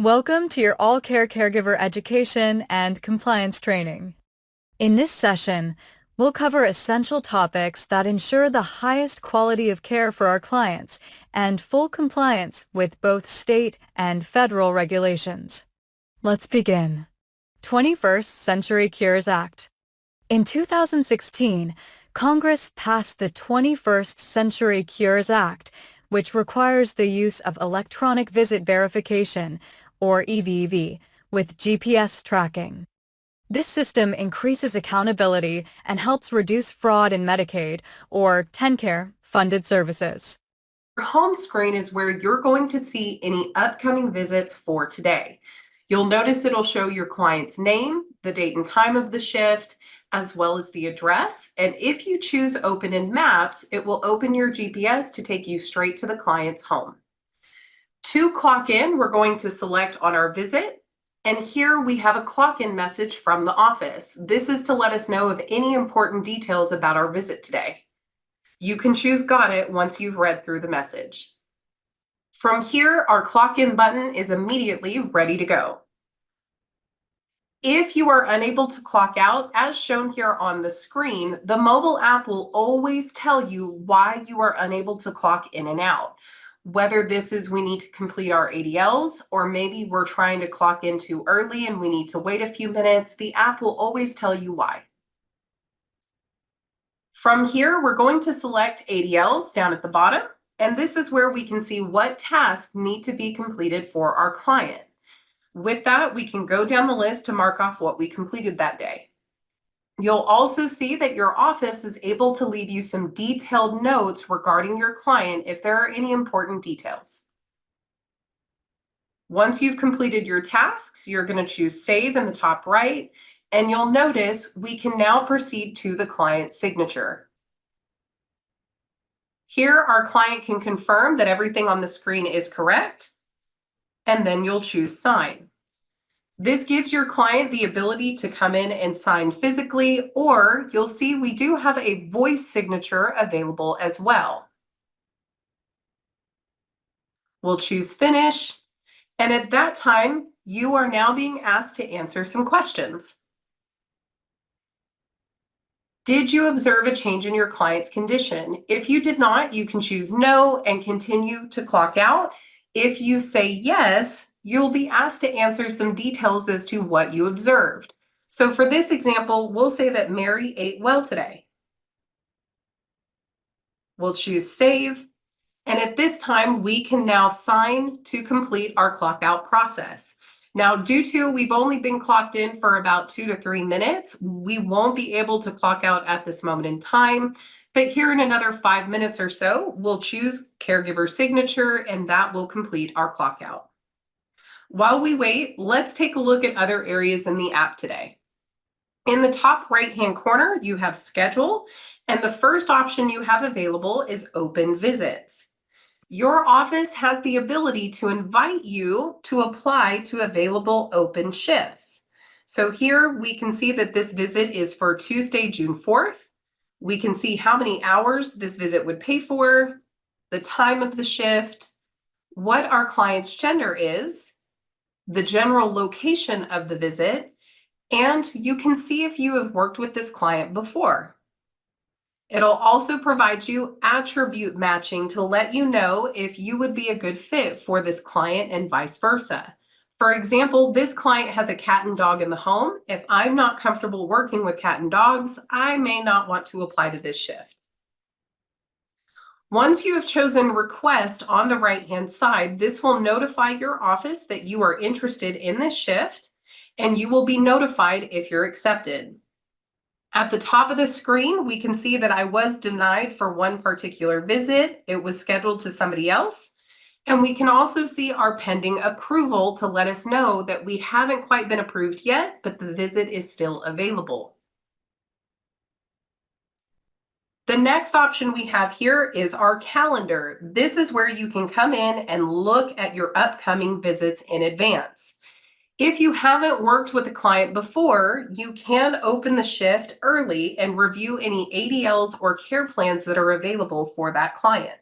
Welcome to your AllCare Caregiver Education and Compliance Training. In this session, we'll cover essential topics that ensure the highest quality of care for our clients and full compliance with both state and federal regulations. Let's begin. 21st Century Cures Act. In 2016, Congress passed the 21st Century Cures Act, which requires the use of electronic visit verification, or EVV, with GPS tracking. This system increases accountability and helps reduce fraud in Medicaid, or TennCare, funded services. Your home screen is where you're going to see any upcoming visits for today. You'll notice it'll show your client's name, the date and time of the shift, as well as the address. And if you choose Open in Maps, it will open your GPS to take you straight to the client's home. To clock in, we're going to select on our visit. And here we have a clock-in message from the office. This is to let us know of any important details about our visit today. You can choose Got It once you've read through the message. From here, our clock-in button is immediately ready to go. If you are unable to clock out, as shown here on the screen, the mobile app will always tell you why you are unable to clock in and out. Whether this is we need to complete our ADLs, or maybe we're trying to clock in too early and we need to wait a few minutes, the app will always tell you why. From here, we're going to select ADLs down at the bottom, and this is where we can see what tasks need to be completed for our client. With that, we can go down the list to mark off what we completed that day. You'll also see that your office is able to leave you some detailed notes regarding your client if there are any important details. Once you've completed your tasks, you're going to choose Save in the top right, and you'll notice we can now proceed to the client's signature. Here, our client can confirm that everything on the screen is correct, and then you'll choose Sign. This gives your client the ability to come in and sign physically, or you'll see we do have a voice signature available as well. We'll choose Finish, and at that time, you are now being asked to answer some questions. Did you observe a change in your client's condition? If you did not, you can choose No and continue to clock out. If you say yes, you'll be asked to answer some details as to what you observed. So for this example, we'll say that Mary ate well today. We'll choose Save. And at this time, we can now sign to complete our clock out process. Now, due to we've only been clocked in for about 2 to 3 minutes, we won't be able to clock out at this moment in time. But here in another 5 minutes or so, we'll choose Caregiver Signature, and that will complete our clock out. While we wait, let's take a look at other areas in the app today. In the top right-hand corner, you have Schedule, and the first option you have available is Open Visits. Your office has the ability to invite you to apply to available open shifts. So here we can see that this visit is for Tuesday, June 4th. We can see how many hours this visit would pay for, the time of the shift, what our client's gender is, the general location of the visit, and you can see if you have worked with this client before. It'll also provide you attribute matching to let you know if you would be a good fit for this client and vice versa. For example, this client has a cat and dog in the home. If I'm not comfortable working with cat and dogs, I may not want to apply to this shift. Once you have chosen Request on the right-hand side, this will notify your office that you are interested in this shift, and you will be notified if you're accepted. At the top of the screen, we can see that I was denied for one particular visit. It was scheduled to somebody else. And we can also see our pending approval to let us know that we haven't quite been approved yet, but the visit is still available. The next option we have here is our calendar. This is where you can come in and look at your upcoming visits in advance. If you haven't worked with a client before, you can open the shift early and review any ADLs or care plans that are available for that client.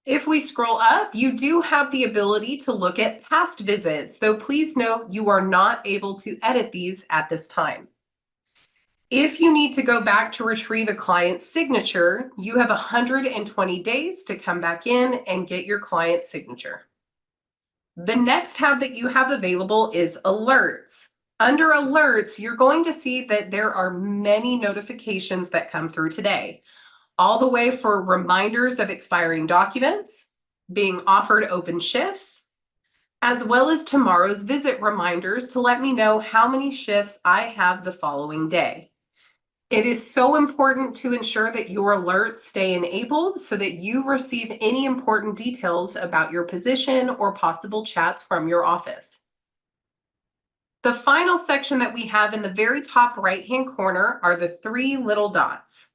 If we scroll up, you do have the ability to look at past visits, though please note you are not able to edit these at this time. If you need to go back to retrieve a client's signature, you have 120 days to come back in and get your client's signature. The next tab that you have available is Alerts. Under Alerts, you're going to see that there are many notifications that come through today, all the way for reminders of expiring documents, being offered open shifts, as well as tomorrow's visit reminders to let me know how many shifts I have the following day. It is so important to ensure that your alerts stay enabled so that you receive any important details about your position or possible chats from your office. The final section that we have in the very top right-hand corner are the three little dots.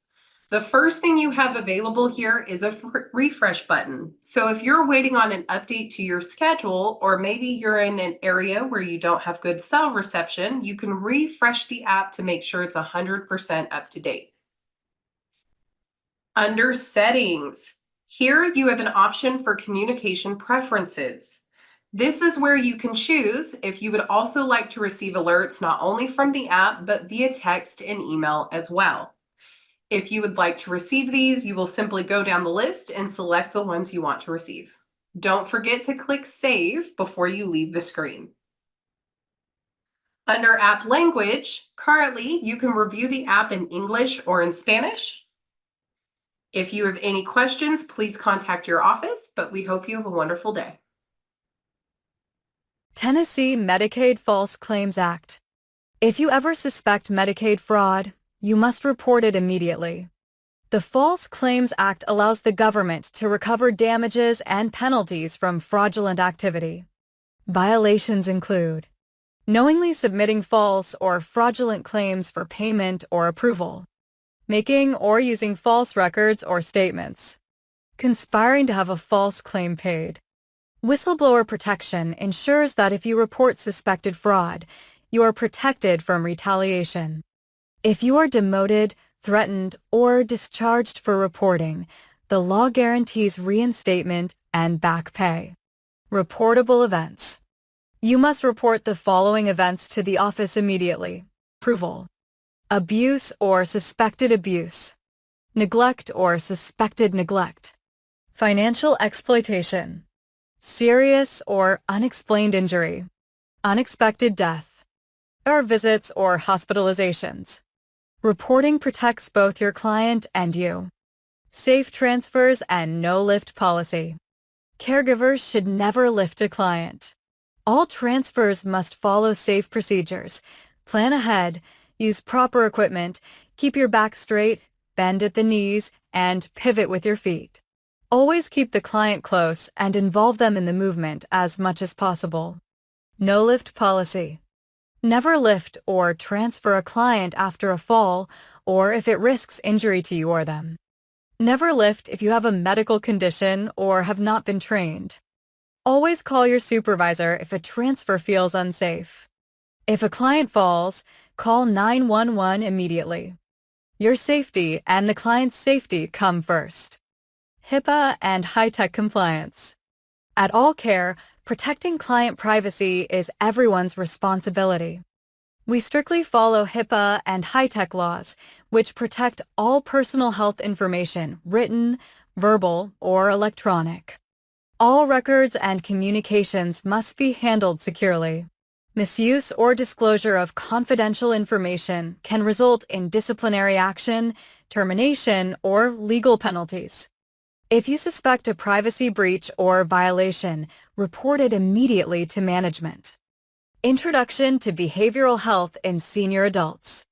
The first thing you have available here is a refresh button. So if you're waiting on an update to your schedule, or maybe you're in an area where you don't have good cell reception, you can refresh the app to make sure it's 100% up to date. Under Settings, here you have an option for communication preferences. This is where you can choose if you would also like to receive alerts not only from the app, but via text and email as well. If you would like to receive these, you will simply go down the list and select the ones you want to receive. Don't forget to click Save before you leave the screen. Under App Language, currently you can review the app in English or in Spanish. If you have any questions, please contact your office, but we hope you have a wonderful day. Tennessee Medicaid False Claims Act. If you ever suspect Medicaid fraud, you must report it immediately. The False Claims Act allows the government to recover damages and penalties from fraudulent activity. Violations include knowingly submitting false or fraudulent claims for payment or approval, making or using false records or statements, conspiring to have a false claim paid. Whistleblower protection ensures that if you report suspected fraud, you are protected from retaliation. If you are demoted, threatened, or discharged for reporting, the law guarantees reinstatement and back pay. Reportable events. You must report the following events to the office immediately. Approval. Abuse or suspected abuse. Neglect or suspected neglect. Financial exploitation. Serious or unexplained injury. Unexpected death. Or visits or hospitalizations. Reporting protects both your client and you. Safe transfers and no-lift policy. Caregivers should never lift a client. All transfers must follow safe procedures. Plan ahead, use proper equipment, keep your back straight, bend at the knees, and pivot with your feet. Always keep the client close and involve them in the movement as much as possible. No-lift policy. Never lift or transfer a client after a fall or if it risks injury to you or them. Never lift if you have a medical condition or have not been trained. Always call your supervisor if a transfer feels unsafe. If a client falls, call 911 immediately. Your safety and the client's safety come first. HIPAA and high-tech compliance. At AllCare, protecting client privacy is everyone's responsibility. We strictly follow HIPAA and high-tech laws, which protect all personal health information, written, verbal, or electronic. All records and communications must be handled securely. Misuse or disclosure of confidential information can result in disciplinary action, termination, or legal penalties. If you suspect a privacy breach or violation, report it immediately to management. Introduction to behavioral health in senior adults.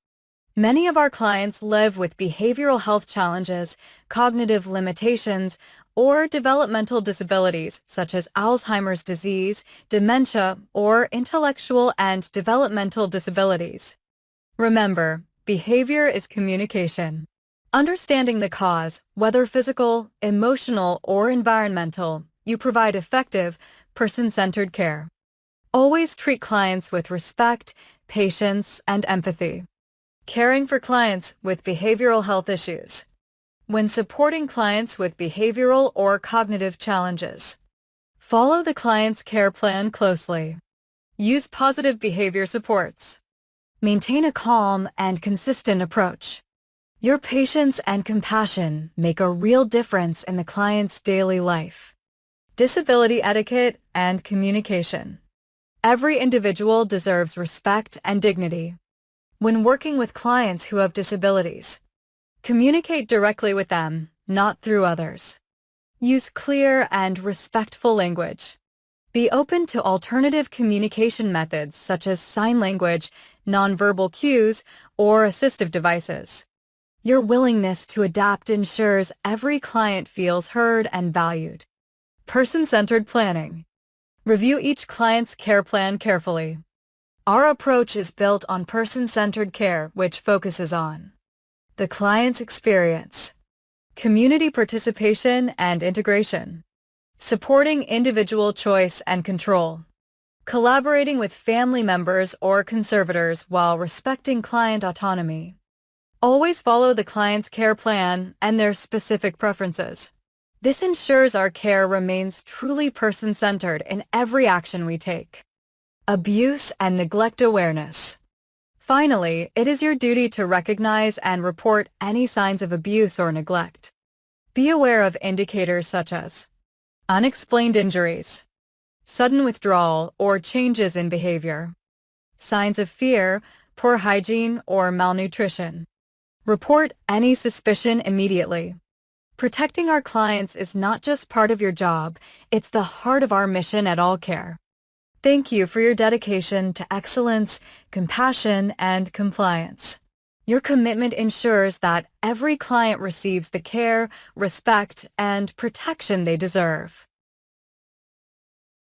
Many of our clients live with behavioral health challenges, cognitive limitations, or developmental disabilities such as Alzheimer's disease, dementia, or intellectual and developmental disabilities. Remember, behavior is communication. Understanding the cause, whether physical, emotional, or environmental, you provide effective, person-centered care. Always treat clients with respect, patience, and empathy. Caring for clients with behavioral health issues. when supporting clients with behavioral or cognitive challenges. Follow the client's care plan closely. Use positive behavior supports. Maintain a calm and consistent approach. Your patience and compassion make a real difference in the client's daily life. Disability etiquette and communication. Every individual deserves respect and dignity. When working with clients who have disabilities, communicate directly with them, not through others. Use clear and respectful language. Be open to alternative communication methods such as sign language, nonverbal cues, or assistive devices. Your willingness to adapt ensures every client feels heard and valued. Person-centered planning. Review each client's care plan carefully. Our approach is built on person-centered care, which focuses on the client's experience, community participation and integration, supporting individual choice and control, collaborating with family members or conservators while respecting client autonomy. Always follow the client's care plan and their specific preferences. This ensures our care remains truly person-centered in every action we take. Abuse and neglect awareness. Finally, it is your duty to recognize and report any signs of abuse or neglect. Be aware of indicators such as unexplained injuries, sudden withdrawal or changes in behavior, signs of fear, poor hygiene, or malnutrition. Report any suspicion immediately. Protecting our clients is not just part of your job, it's the heart of our mission at AllCare. Thank you for your dedication to excellence, compassion, and compliance. Your commitment ensures that every client receives the care, respect, and protection they deserve.